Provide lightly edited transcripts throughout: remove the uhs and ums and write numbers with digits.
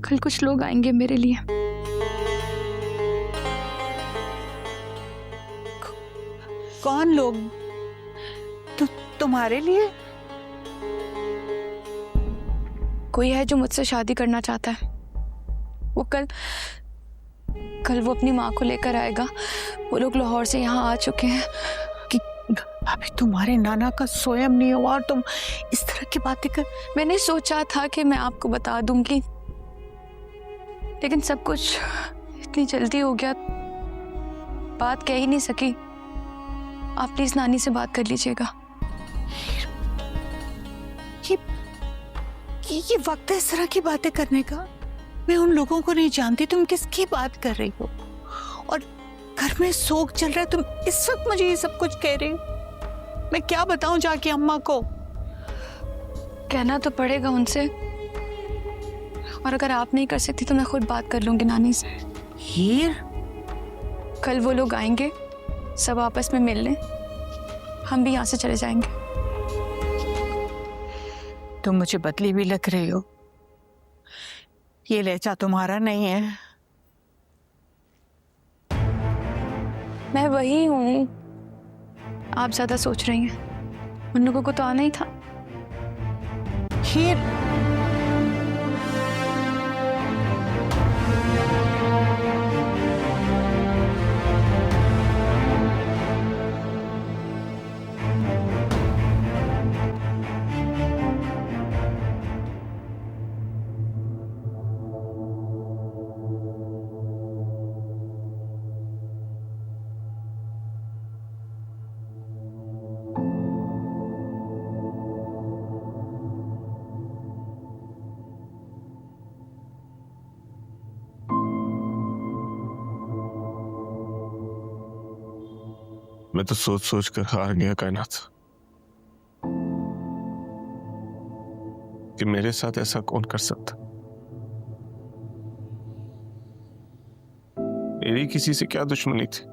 कल कुछ लोग आएंगे मेरे लिए। कौन लोग? तुम्हारे लिए? कोई है जो मुझसे शादी करना चाहता है। वो कल वो अपनी माँ को लेकर आएगा। वो लोग लाहौर से यहाँ आ चुके हैं। कि अभी तुम्हारे नाना का स्वयं नहीं हुआ और तुम इस तरह की बातें कर। मैंने सोचा था कि मैं आपको बता दूंगी, लेकिन सब कुछ इतनी जल्दी हो गया, बात कह ही नहीं सकी। आप प्लीज नानी से बात कर लीजिएगा। ये वक्त है इस तरह की बातें करने का। मैं उन लोगों को नहीं जानती, तुम किसकी बात कर रही हो? और घर में शोक चल रहा है, तुम इस वक्त मुझे ये सब कुछ कह रही हो? मैं क्या बताऊं जाके अम्मा को? कहना तो पड़ेगा उनसे, और अगर आप नहीं कर सकती तो मैं खुद बात कर लूंगी नानी से। हीर, कल वो लोग आएंगे, सब आपस में मिल लें, हम भी यहाँ से चले जाएंगे। तुम मुझे बदली भी लग रही हो। ये लहजा तुम्हारा नहीं है। मैं वही हूँ, आप ज्यादा सोच रही हैं। उन लोगों को तो आना ही था। हीर, मैं तो सोच सोच कर हार गया कायनात कि मेरे साथ ऐसा कौन कर सकता। मेरी किसी से क्या दुश्मनी थी?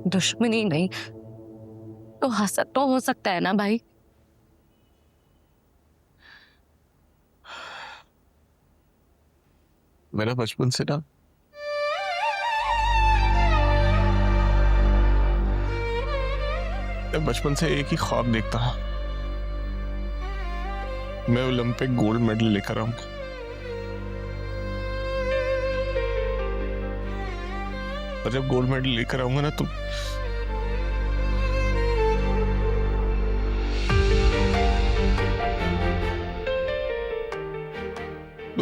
दुश्मनी नहीं तो हसद तो हो सकता है ना भाई। मेरा बचपन से ना मैं बचपन से एक ही ख्वाब देखता था, मैं ओलंपिक गोल्ड मेडल लेकर आऊंगा। और जब गोल्ड मेडल लेकर आऊंगा ना तो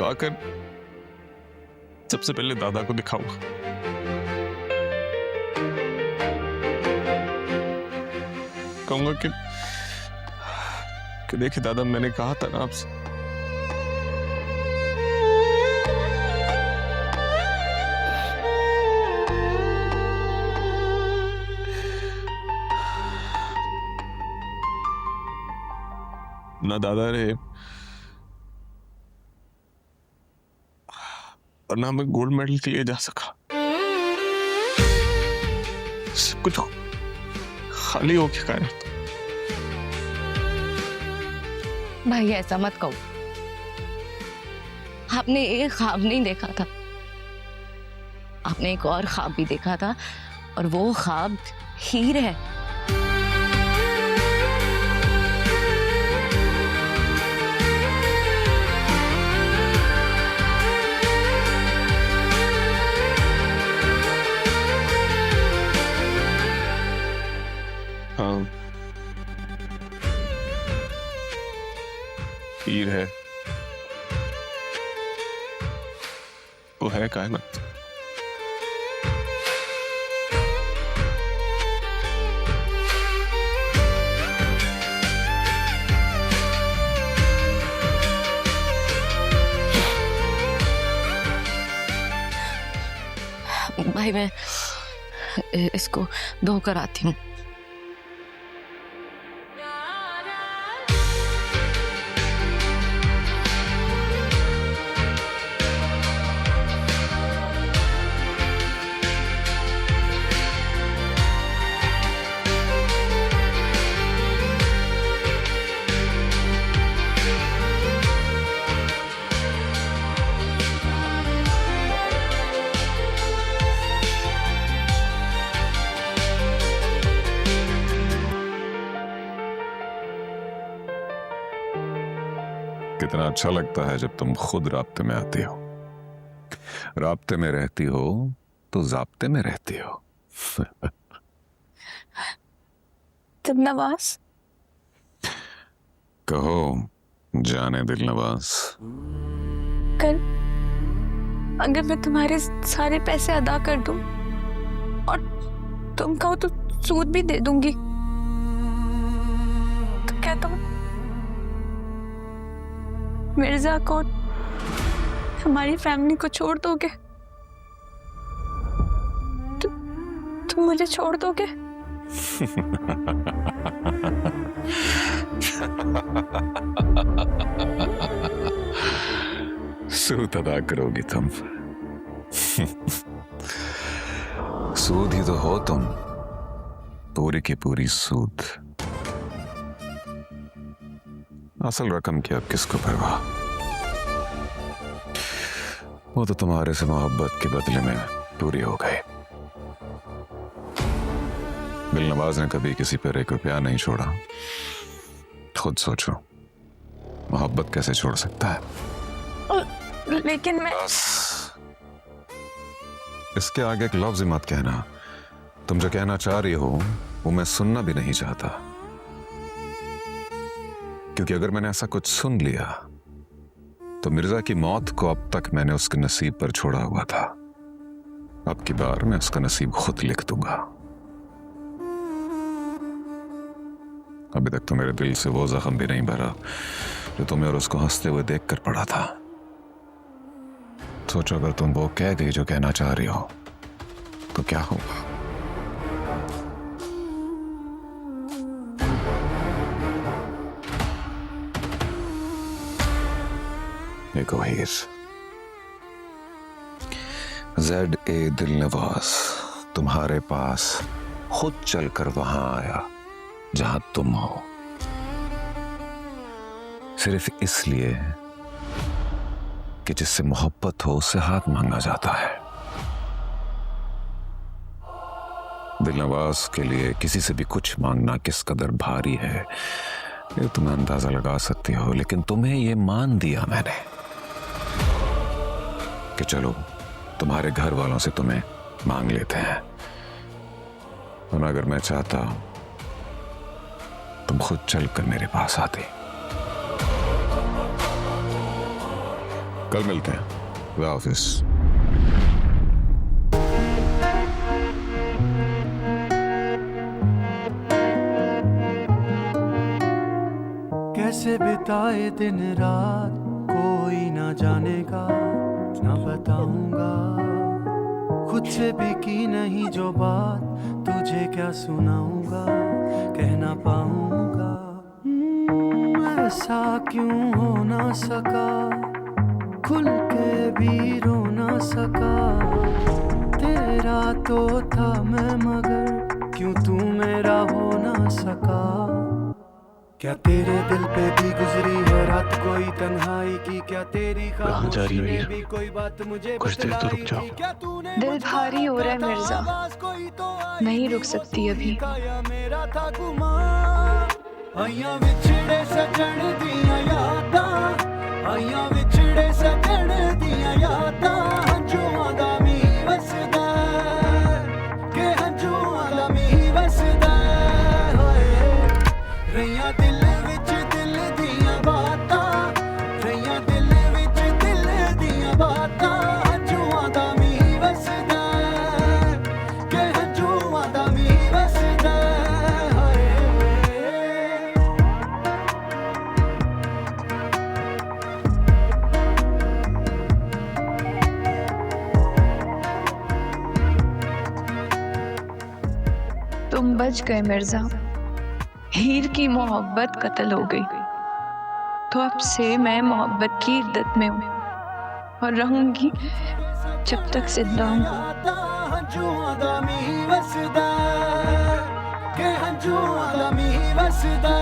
आकर सबसे पहले दादा को दिखाऊंगा। कहूंगा कि देखिए दादा, मैंने कहा था ना आपसे, ना दादा रहे और ना मैं गोल्ड मेडल के लिए जा सका। सब कुछ खाली हो गया कायनात। भाई ऐसा मत कहो, आपने एक ख्वाब नहीं देखा था, आपने एक और ख्वाब भी देखा था, और वो ख्वाब हीर है। हाँ, हीर है, वो है कायनात। भाई मैं इसको धोकर आती हूँ। इतना अच्छा लगता है जब तुम खुद राब्ते में आती हो। राब्ते में रहती हो तो जाब्ते में रहती हो। दिलनवाज, कहो जाने दिलनवाज। कल अगर मैं तुम्हारे सारे पैसे अदा कर दूं और तुम कहो तो सूद भी दे दूंगी, तो क्या तुम मिर्जा को, हमारी फैमिली को छोड़ दोगे? तुम मुझे छोड़ दोगे? सूद अदा करोगी तुम? सूद ही तो हो तुम, पूरी की पूरी सूद। असल रकम की अब किसको परवाह? वो तो तुम्हारे से मोहब्बत के बदले में पूरी हो गई। दिलनवाज ने कभी किसी पर 1 रुपया नहीं छोड़ा। खुद सोचो, मोहब्बत कैसे छोड़ सकता है? लेकिन मैं बस इसके आगे एक लफ्ज मत कहना। तुम जो कहना चाह रही हो वो मैं सुनना भी नहीं चाहता, क्योंकि अगर मैंने ऐसा कुछ सुन लिया तो मिर्जा की मौत को अब तक मैंने उसके नसीब पर छोड़ा हुआ था। अब की बार मैं उसका नसीब खुद लिख दूंगा। अभी तक तो मेरे दिल से वो जख्म भी नहीं भरा जो तुम्हें और उसको हंसते हुए देखकर पड़ा था। सोचो, अगर तुम वो कह गई जो कहना चाह रही हो तो क्या होगा? एक हीर ZA दिलनवाज तुम्हारे पास खुद चलकर वहां आया जहां तुम हो, सिर्फ इसलिए कि जिससे मोहब्बत हो उससे हाथ मांगा जाता है। दिलनवाज के लिए किसी से भी कुछ मांगना किस कदर भारी है ये तुम्हें अंदाजा लगा सकती हो, लेकिन तुम्हें ये मान दिया मैंने कि चलो तुम्हारे घर वालों से तुम्हें मांग लेते हैं। और अगर मैं चाहता तुम खुद चलकर मेरे पास आती। कल मिलते हैं, खुदा हाफिज। कैसे बिताए दिन रात कोई ना जानेगा, ना बताऊंगा। खुद से भी की नहीं जो बात तुझे क्या सुनाऊंगा, कह ना पाऊंगा। ऐसा क्यों हो ना सका, खुल के भी रो ना सका। तेरा तो था मैं मगर क्यों तू मेरा हो ना सका। क्या तेरे दिल पे भी गुजरी है रात कोई तन्हाई की, क्या तेरी कहाँ जा रही हो खामोशी हीर? में भी कोई बात मुझे कुछ देर तो रुक जाओ। दिल भारी हो रहा है मिर्जा, नहीं रुक सकती अभी। मेरा था गुमा आइया विछड़े सजन दिया यादा, आइया विछड़े सजन दिया यादा। हंजुआं दा मी वसदा के हंजुआं दा मी वसदा होए। रैया दिल विच दिल दिया बातां, रैया दिल विच दिल दिया बातां। हंजुआं दा मी वसदा के हंजुआं दा मी वसदा होए। तुम बच गए मिर्जा, हीर की मोहब्बत कत्ल हो गई, तो अब से मैं मोहब्बत की इद्दत में हूँ और रहूंगी जब तक जिंदा हूँ। हंजुआं दा मी वसदा के हंजुआं दा मी वसदा